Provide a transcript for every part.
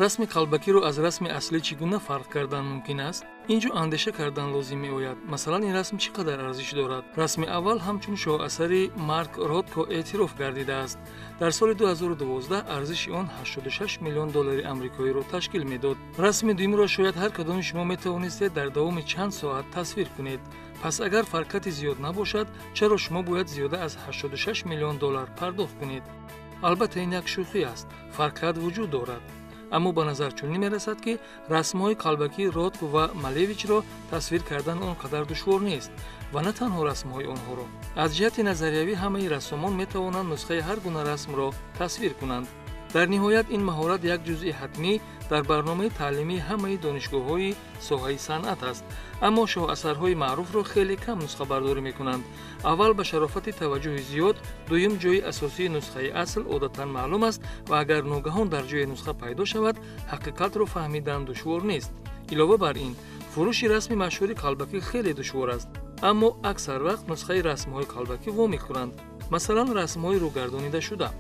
расми қалбакиро аз расми аслӣ чӣ гуна фарқ кардан мумкин аст? Инҷо андеша кардан лозим меояд. Масалан, ин расм чӣ қадар арзиш дорад? Расми аввал ҳамчун шоҳасари Марк Ротко эътироф гардидааст. Дар соли 2012 арзиши он $86 миллион амрикоиро ташкил медод. Расми дуюмро шояд ҳар кадоми шумо метавонистед дар давоми чанд соат тасвир кунед. Пас агар фарқати зиёд набошад, чаро шумо бояд зиёда аз $86 миллион пардохт кунед? албатта ин як шӯхӣ аст. Фарқат вуҷуд дорад. аммо ба назар чунин мерасад ки расмҳои қалбакии Ротко ва Малевичро тасвир кардан он қадар душвор нест ва на танҳо расмҳои онҳоро. аз ҷиҳати назариявӣ ҳамаи рассомон метавонанд нусхаи ҳар гуна расмро тасвир кунанд. дар ниҳоят ин маҳорат як ҷузъи ҳатмӣ дар барномаи таълимии ҳамаи донишгоҳҳои соҳаи санъат аст. аммо шоҳасарҳои маъруфро хеле кам нусхабардорӣ мекунанд. аввал ба шарофати таваҷҷӯҳи зиёд, дуюм ҷойи асосии нусхаи асл одатан маълум аст ва агар ногаҳон дар ҷое нусха пайдо шавад, ҳақиқатро фаҳмидан душвор нест. илова бар ин, фурӯши расми машҳури қалбакӣ хеле душвор аст. аммо аксар вақт нусхаи расмҳои қалбакӣ вомехӯранд. масалан, расмҳои рӯгардонидашуда.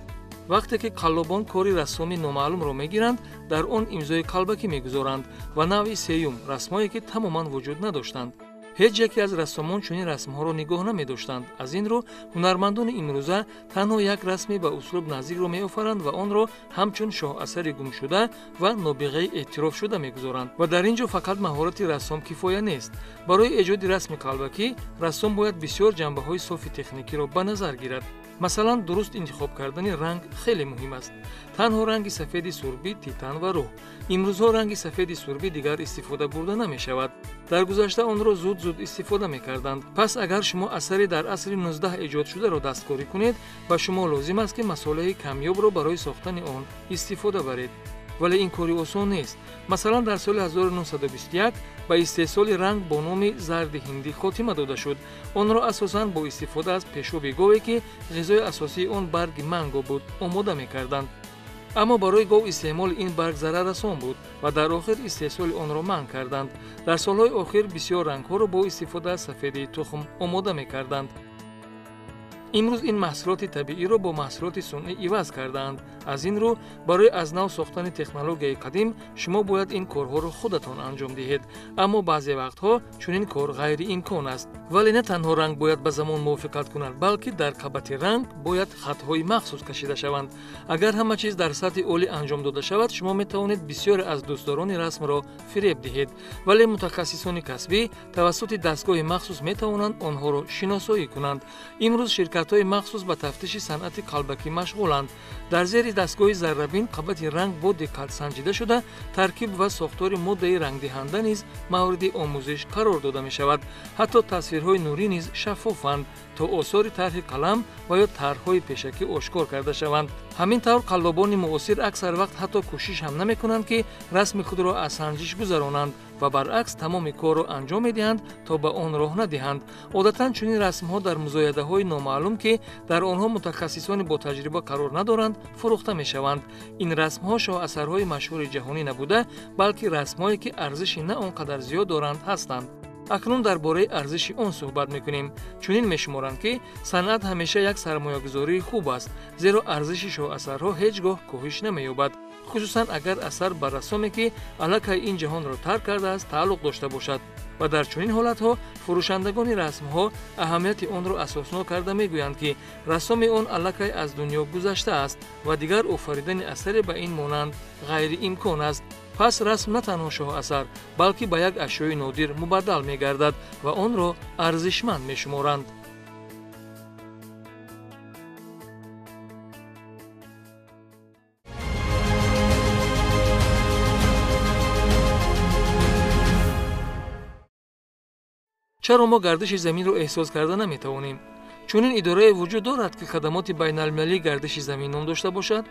вақте ки қаллобон кори рассоми номаълумро мегиранд, дар он имзои қалбакӣ мегузоранд ва навъи сеюм, расмҳое ки тамоман вуҷуд надоштанд. ҳеҷ яке аз рассомон чунин расмҳоро нигоҳ намедоштанд. аз ин рӯ ҳунармандони имрӯза танҳо як расми ба услуб наздикро меофаранд ва онро ҳамчун шоҳасари гумшуда ва нобиғаи эътирофшуда мегузоранд. ва дар ин ҷо фақат маҳорати рассом кифоя нест. барои эҷоди расми қалбакӣ, рассом бояд бисёр ҷанбаҳои софи техникиро ба назар гирад. масалан, дуруст интихоб кардани ранг хеле муҳим аст. танҳо ранги сафеди сурбӣ, титан ва рӯҳ. имрӯзҳо ранги сафеди сурбӣ дигар истифода бурда намешавад. дар гузашта онро зуд истифода мекарданд. пас агар шумо асари дар асри 19 эҷодшударо дасткорӣ кунед, ба шумо лозим аст ки масолаи камёбро барои сохтани он истифода баред. вале ин кори осон нест. масалан, дар соли 1921 ба истеҳсоли ранг бо номи зарди ҳиндӣ хотима дода шуд. онро асосан бо истифода аз пешоби гове ки ғизои асосии он барги манго буд, омода мекарданд. аммо барои гов истеъмоли ин барг зараррасон буд ва дар охир истеҳсоли онро манъ карданд. дар солҳои охир бисёр рангҳоро бо истифода аз сафеди тухм омода мекарданд. имрӯз ин маҳсулоти табииро бо маҳсулоти сунъӣ иваз кардаанд. аз ин рӯ, барои аз нав сохтани технологияи қадим, шумо бояд ин корҳоро худатон анҷом диҳед. аммо баъзе вақтҳо чунин кор ғайриимкон аст. вале на танҳо ранг бояд ба замон мувофиқат кунад, балки дар қабати ранг бояд хатҳои махсус кашида шаванд. агар ҳама чиз дар сатҳи олӣ анҷом дода шавад, шумо метавонед бисёре аз дӯстдорони расмро фиреб диҳед. вале мутахассисони касбӣ тавассути дастгоҳи махсус метавонанд онҳоро шиносоӣ кунанд. имрӯз ширкатҳои махсус ба тафтиши санъати қалбакӣ машғуланд. дар зери дастгоҳи заррабин қабати ранг бо диққат санҷида шуда, таркиб ва сохтори моддаи рангдиҳанда низ мавриди омӯзиш қарор дода мешавад. ҳатто тасвирҳои нурӣ низ шаффофанд, то осори тарҳи қалам ва ё тарҳҳои пешакӣ ошкор карда шаванд. ҳамин тавр қаллобони муосир аксар вақт ҳатто кӯшиш ҳам намекунанд ки расми худро аз санҷиш гузаронанд ва баръакс тамоми корро анҷом медиҳанд, то ба он роҳ надиҳанд. одатан чунин расмҳо дар музоядаҳои номаълум, ки дар онҳо мутахассисони ботаҷриба қарор надоранд, фурӯхта мешаванд. ин расмҳо шоҳасарҳои машҳури ҷаҳонӣ набуда, балки расмҳое ки арзиши на он қадар зиёд доранд ҳастанд. акнун дар бораи арзиши он суҳбат мекунем. чунин мешуморанд ки санъат ҳамеша як сармоягузории хуб аст, зеро арзиши шоҳасарҳо ҳеҷ гоҳ коҳиш намеёбад, хусусан агар асар ба рассоме ки аллакай ин ҷаҳонро тарк кардааст тааллуқ дошта бошад. ва дар чунин ҳолатҳо фурӯшандагони расмҳо аҳамияти онро асоснок карда мегӯянд ки рассоми он аллакай аз дунё гузаштааст ва дигар офаридани асаре ба ин монанд ғайриимкон аст. пас расм на танҳо шоҳасар, балки ба як ашёи нодир мубаддал мегардад ва онро арзишманд мешуморанд. чаро мо гардиши заминро эҳсос карда наметавонем? чунин идорае вуҷуд дорад ки хадамоти байналмилалии гардиши замин ном дошта бошад?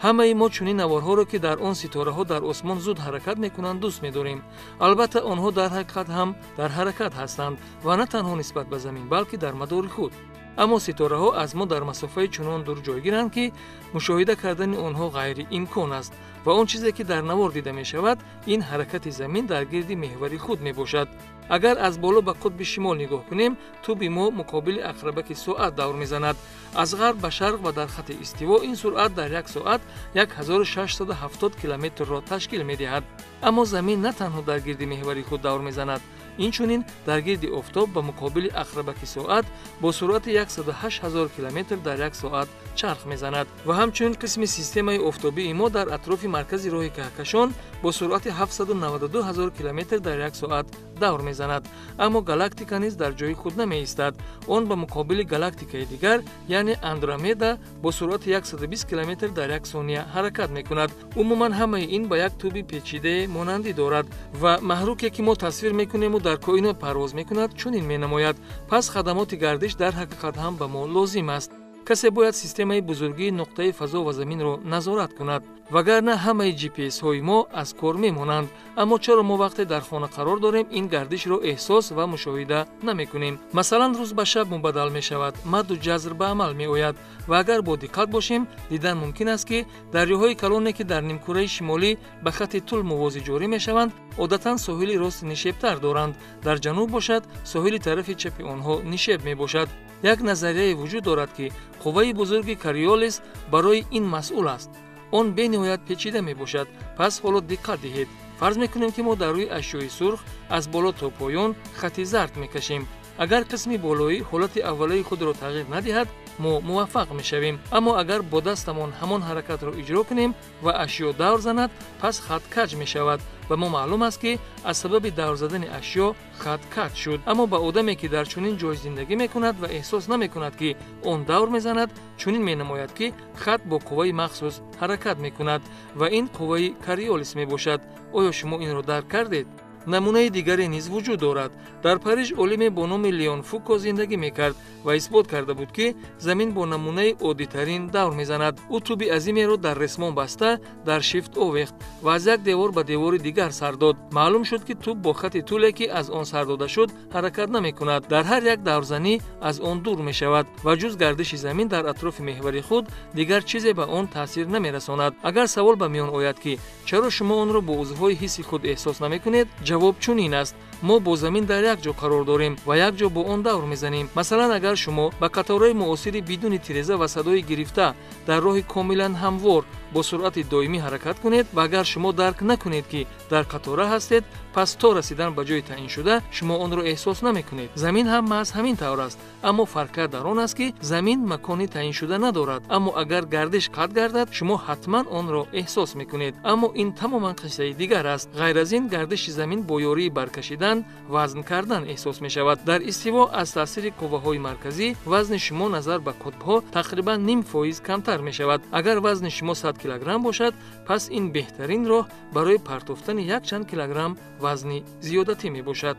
ҳамаи мо чунин наворҳоро, ки дар он ситораҳо дар осмон зуд ҳаракат мекунанд, дӯст медорем. албатта онҳо дар ҳақиқат ҳам дар ҳаракат ҳастанд ва на танҳо нисбат ба замин, балки дар мадори худ. аммо ситораҳо аз мо дар масофаи чунон дур ҷойгиранд, ки мушоҳида кардани онҳо ғайриимкон аст ва он чизе ки дар навор дида мешавад, ин ҳаракати замин дар гирди меҳвари худ мебошад. агар аз боло ба қутби шимол нигоҳ кунем, туби мо муқобили ақрабаки соат давр мезанад. аз ғарб ба шарқ ва дар хати истиво ин суръат дар як соат 1670 километрро ташкил медиҳад. аммо замин на танҳо дар гирди меҳвари худ давр мезанад, инчунин дар гирди офтоб ба муқобили ақрабаки соат бо суръати 108 000 километр дар як соат чарх мезанад ва ҳамчунин қисми системаи офтобии мо дар атрофи маркази роҳи каҳкашон бо суръати 792 000 километр дар як соат давр мезанад. аммо галактика низ дар ҷои худ намеистад. он ба муқобили галактикаи дигар, яъне Андромеда, бо суръати 120 километр дар як сония ҳаракат мекунад. умуман ҳамаи ин ба як туби печидаи монандӣ дорад ва маҳруке ки мо тасвир мекунему дар коинот парвоз мекунад, чунин менамояд. пас хадамоти гардиш дар ҳақиқат ҳам ба мо лозим аст. касе бояд системаи бузургии нуқтаи фазо ва заминро назорат кунад, вагарна ҳамаи GPS-ҳои мо аз кор мемонанд. аммо чаро мо вақте дар хона қарор дорем, ин гардишро эҳсос ва мушоҳида намекунем? масалан, рӯз ба шаб мубаддал мешавад, мадду ҷазр ба амал меояд ва агар бо диққат бошем, дидан мумкин аст, ки дарёҳои калоне ки дар нимкураи шимолӣ ба хати тул мувозӣ ҷорӣ мешаванд, одатан соҳили рости нишебтар доранд. дар ҷануб бошад, соҳили тарафи чапи онҳо нишеб мебошад. як назарияе вуҷуд дорад, ки қувваи бузурги Кориолис барои ин масъул аст. он бениҳоят печида мебошад. пас ҳоло диққат диҳед. фарз мекунем, ки мо дар рӯи ашёи сурх аз боло то поён хати зард мекашем. агар қисми болоӣ ҳолати аввалаи худро тағйир надиҳад, мо муваффақ мешавем. аммо агар бо дастамон ҳамон ҳаракатро иҷро кунем ва ашё давр занад, пас хат каҷ мешавад. ва мо маълум аст, ки аз сабаби давр задани ашё хат каҷ шуд. аммо ба одаме ки дар чунин ҷой зиндагӣ мекунад ва эҳсос намекунад, ки он давр мезанад, чунин менамояд, ки хат бо қувваи махсус ҳаракат мекунад ва ин қувваи Кориолис мебошад. оё шумо инро дарк кардед? намунаи дигаре низ вуҷуд дорад. дар Париж олиме бо номи Леон Фуко зиндагӣ мекард ва исбот карда буд, ки замин бо намунаи оддитарин давр мезанад. ӯ туби азимеро дар ресмон баста дар шифт овехт ва аз як девор ба девори дигар сар дод. маълум шуд, ки туб бо хати туле, ки аз он сар дода шуд, ҳаракат намекунад. дар ҳар як даврзанӣ аз он дур мешавад ва ҷуз гардиши замин дар атрофи меҳвари худ дигар чизе ба он таъсир намерасонад. агар савол ба миён ояд, ки чаро шумо онро бо узвҳои ҳисси худ эҳсос намекунед, ҷавоб чунин аст: мо бо замин дар як ҷо қарор дорем ва як ҷо бо он давр мезанем. масалан, агар шумо ба қатораи муосири бидуни тиреза ва садои гирифта дар роҳи комилан ҳамвор бо суръати доимӣ ҳаракат кунед ва агар шумо дарк накунед, ки дар қатора ҳастед, пас то расидан ба ҷои таъиншуда шумо онро эҳсос намекунед. замин ҳам маҳз ҳамин тавр аст, аммо фарқият дар он аст, ки замин макони таъиншуда надорад. аммо агар гардиш қатъ гардад, шумо ҳатман онро эҳсос мекунед. аммо ин тамоман қиссаи дигар аст. ғайр аз ин, гардиши замин бо ёрии баркашидан, вазн кардан эҳсос мешавад. дар истиво аз таъсири қувваҳои марказӣ вазни шумо назар ба қутбҳо тақрибан 0.5% камтар мешавад. агар вазни шумо 100 килограмм бошад, пас ин беҳтарин роҳ барои партофтани якчанд килограмм вазни зиёдатӣ мебошад.